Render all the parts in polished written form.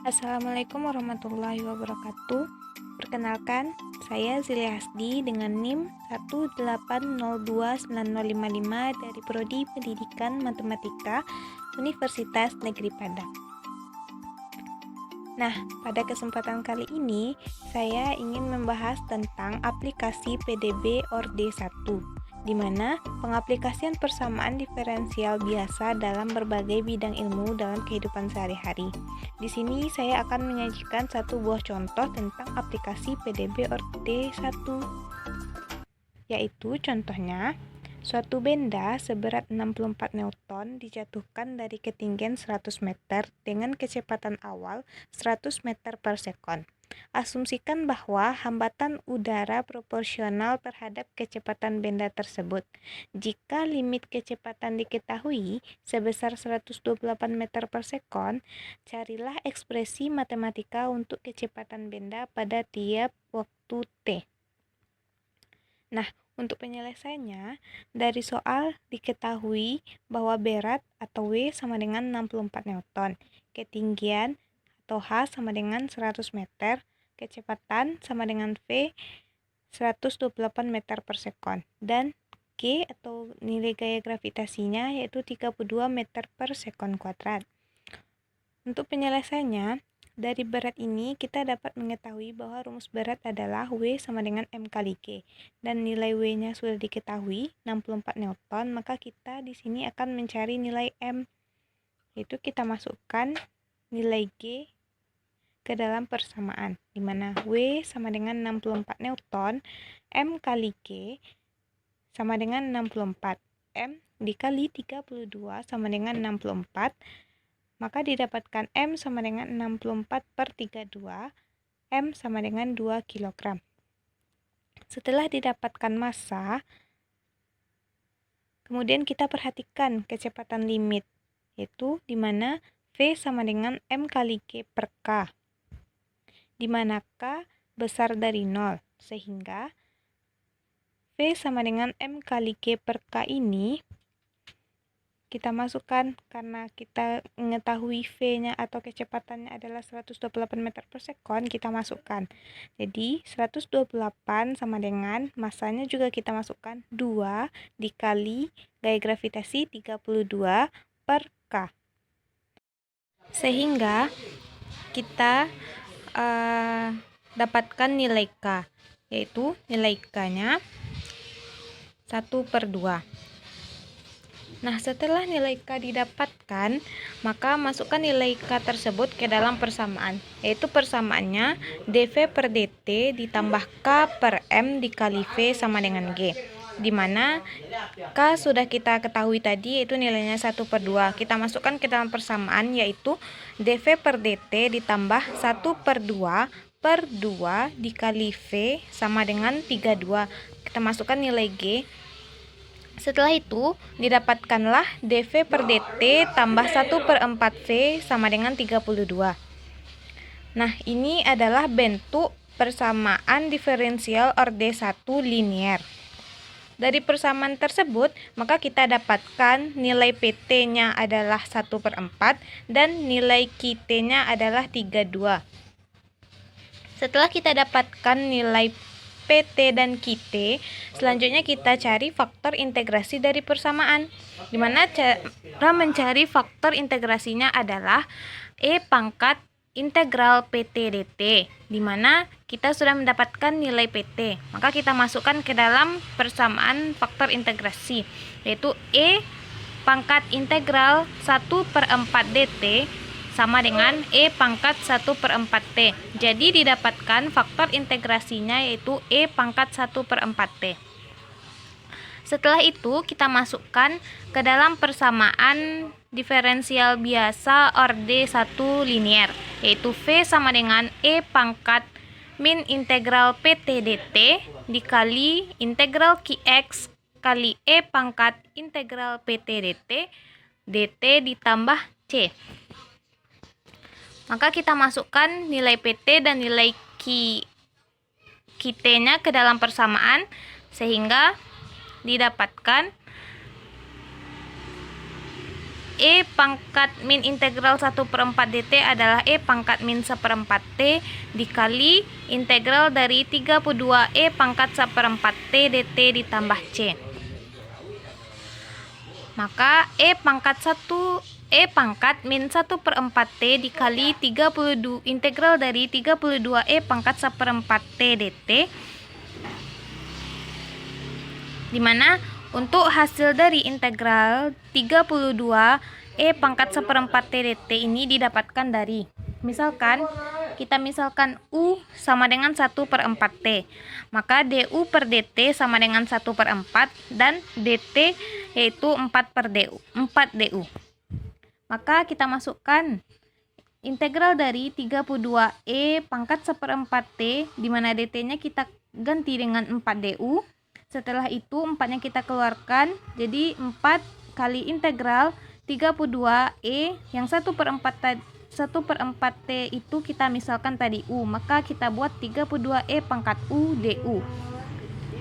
Assalamualaikum warahmatullahi wabarakatuh. Perkenalkan, saya Zili Hasdi dengan NIM 1802955 dari Prodi Pendidikan Matematika Universitas Negeri Padang. Nah, pada kesempatan kali ini saya ingin membahas tentang aplikasi PDB Orde 1, di mana pengaplikasian persamaan diferensial biasa dalam berbagai bidang ilmu dalam kehidupan sehari-hari. Di sini saya akan menyajikan satu buah contoh tentang aplikasi PDB Orde 1, yaitu contohnya suatu benda seberat 64 Newton dijatuhkan dari ketinggian 100 meter dengan kecepatan awal 100 meter per sekon. Asumsikan bahwa hambatan udara proporsional terhadap kecepatan benda tersebut. Jika limit kecepatan diketahui sebesar 128 meter per sekon, carilah ekspresi matematika untuk kecepatan benda pada tiap waktu T. Nah, untuk penyelesaiannya, dari soal diketahui bahwa berat atau W sama dengan 64 Newton, ketinggian atau H sama dengan 100 meter, kecepatan sama dengan V 128 meter per sekon, dan G atau nilai gaya gravitasinya yaitu 32 meter per sekon kuadrat. Untuk penyelesaiannya, dari berat ini kita dapat mengetahui bahwa rumus berat adalah W sama dengan M kali G, dan nilai W-nya sudah diketahui 64 Newton, maka kita di sini akan mencari nilai M, yaitu kita masukkan nilai G ke dalam persamaan, di mana W sama dengan 64 Newton, M kali G sama dengan 64, M dikali 32 sama dengan 64, maka didapatkan M sama dengan 64 per 32, M sama dengan 2 kg. Setelah didapatkan massa, kemudian kita perhatikan kecepatan limit, yaitu di mana V sama dengan M kali G per K, di mana K besar dari 0, sehingga V sama dengan M kali G per K ini kita masukkan, karena kita mengetahui V-nya atau kecepatannya adalah 128 meter per sekon, kita masukkan. Jadi 128 sama dengan massanya juga kita masukkan 2 dikali gaya gravitasi 32 per K. Sehingga kita dapatkan nilai K, yaitu nilai K-nya 1/2. Nah, setelah nilai K didapatkan, maka masukkan nilai K tersebut ke dalam persamaan, yaitu persamaannya dV per dt ditambah K per M dikali V sama dengan G, di mana K sudah kita ketahui tadi, yaitu nilainya 1/2. Kita masukkan ke dalam persamaan, yaitu dV per dt ditambah 1/2 per 2 dikali V sama dengan 32. Kita masukkan nilai G. Setelah itu, didapatkanlah dV per dt tambah 1/4 V sama dengan 32. Nah, ini adalah bentuk persamaan diferensial orde 1 linier. Dari persamaan tersebut, maka kita dapatkan nilai PT-nya adalah 1/4 dan nilai QT-nya adalah 32. Setelah kita dapatkan nilai PT dan QT, selanjutnya kita cari faktor integrasi dari persamaan, di mana cara mencari faktor integrasinya adalah E pangkat integral PT dt, di mana kita sudah mendapatkan nilai PT, maka kita masukkan ke dalam persamaan faktor integrasi, yaitu E pangkat integral 1/4 dt sama dengan E pangkat 1/4 T. Jadi didapatkan faktor integrasinya yaitu E pangkat 1/4 T. Setelah itu kita masukkan ke dalam persamaan diferensial biasa orde 1 linier, yaitu V sama dengan E pangkat min integral PT dt dikali integral Qx kali E pangkat integral PT dt dt ditambah C. Maka kita masukkan nilai PT dan nilai QT-nya ke dalam persamaan, sehingga didapatkan E pangkat min integral 1/4 dt adalah E pangkat min 1/4 T dikali integral dari 32 E pangkat 1/4 T dt ditambah C. Maka E pangkat min 1/4 T dikali 32 integral dari 32 E pangkat 1/4 T dt, dimana untuk hasil dari integral 32 E pangkat 1/4 T dt ini didapatkan dari, misalkan U sama dengan 1/4 T, maka du per dt sama dengan 1/4 dan dt yaitu 4 du. Maka kita masukkan integral dari 32 E pangkat 1/4 T, di mana dt-nya kita ganti dengan 4du. Setelah itu 4-nya kita keluarkan, jadi 4 kali integral 32 E yang 1/4 T itu kita misalkan tadi U, maka kita buat 32 E pangkat U du.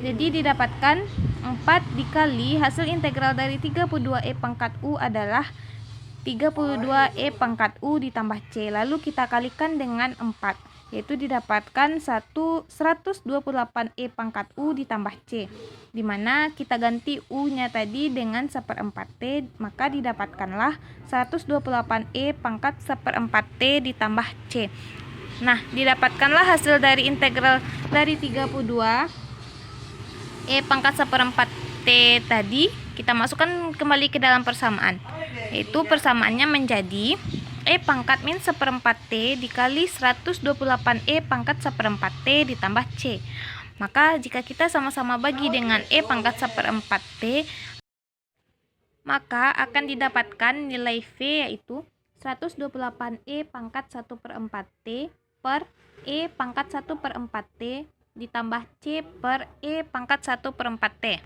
Jadi didapatkan 4 dikali hasil integral dari 32 E pangkat U adalah 32 E pangkat U ditambah C. Lalu kita kalikan dengan 4, yaitu didapatkan 128 E pangkat U ditambah C, dimana kita ganti U-nya tadi dengan 1/4 T, maka didapatkanlah 128 E pangkat 1/4 T ditambah C. Nah, didapatkanlah hasil dari integral dari 32 E pangkat 1/4 T tadi, kita masukkan kembali ke dalam persamaan, yaitu persamaannya menjadi E pangkat min 1/4 T dikali 128 E pangkat 1/4 T ditambah C. Maka jika kita sama-sama bagi dengan E pangkat 1/4 T, maka akan didapatkan nilai V yaitu 128 E pangkat 1/4 T per E pangkat 1/4 T ditambah C per E pangkat 1/4 T.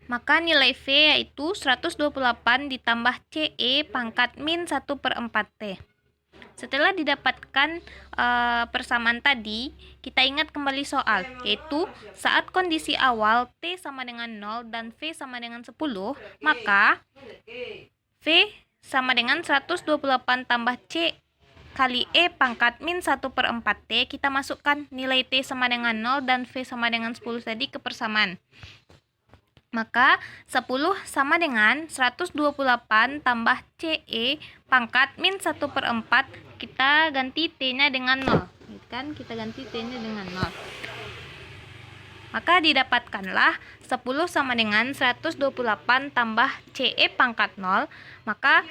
Maka nilai V yaitu 128 ditambah CE pangkat min 1/4 T. Setelah didapatkan persamaan tadi, kita ingat kembali soal, yaitu saat kondisi awal T sama dengan 0 dan V sama dengan 10, maka V sama dengan 128 tambah C kali E pangkat min 1/4 T. Kita masukkan nilai T sama dengan 0 dan V sama dengan 10 tadi ke persamaan. Maka 10 sama dengan 128 tambah CE pangkat min 1/4, kita ganti T-nya dengan 0. Kan kita ganti T-nya dengan 0. Maka didapatkanlah 10 sama dengan 128 tambah CE pangkat 0. Maka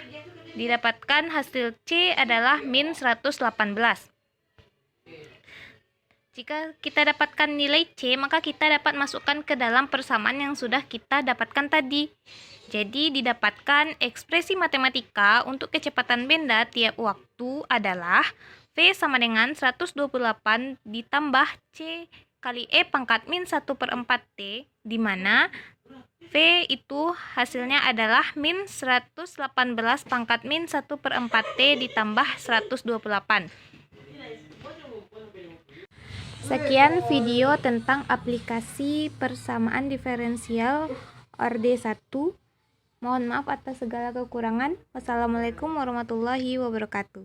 didapatkan hasil C adalah min 118. Jika kita dapatkan nilai C, maka kita dapat masukkan ke dalam persamaan yang sudah kita dapatkan tadi. Jadi didapatkan ekspresi matematika untuk kecepatan benda tiap waktu adalah V sama dengan 128 ditambah C kali E pangkat min 1/4 T, di mana V itu hasilnya adalah min 118 pangkat min 1/4 T ditambah 128. Sekian video tentang aplikasi persamaan diferensial orde 1. Mohon maaf atas segala kekurangan. Wassalamualaikum warahmatullahi wabarakatuh.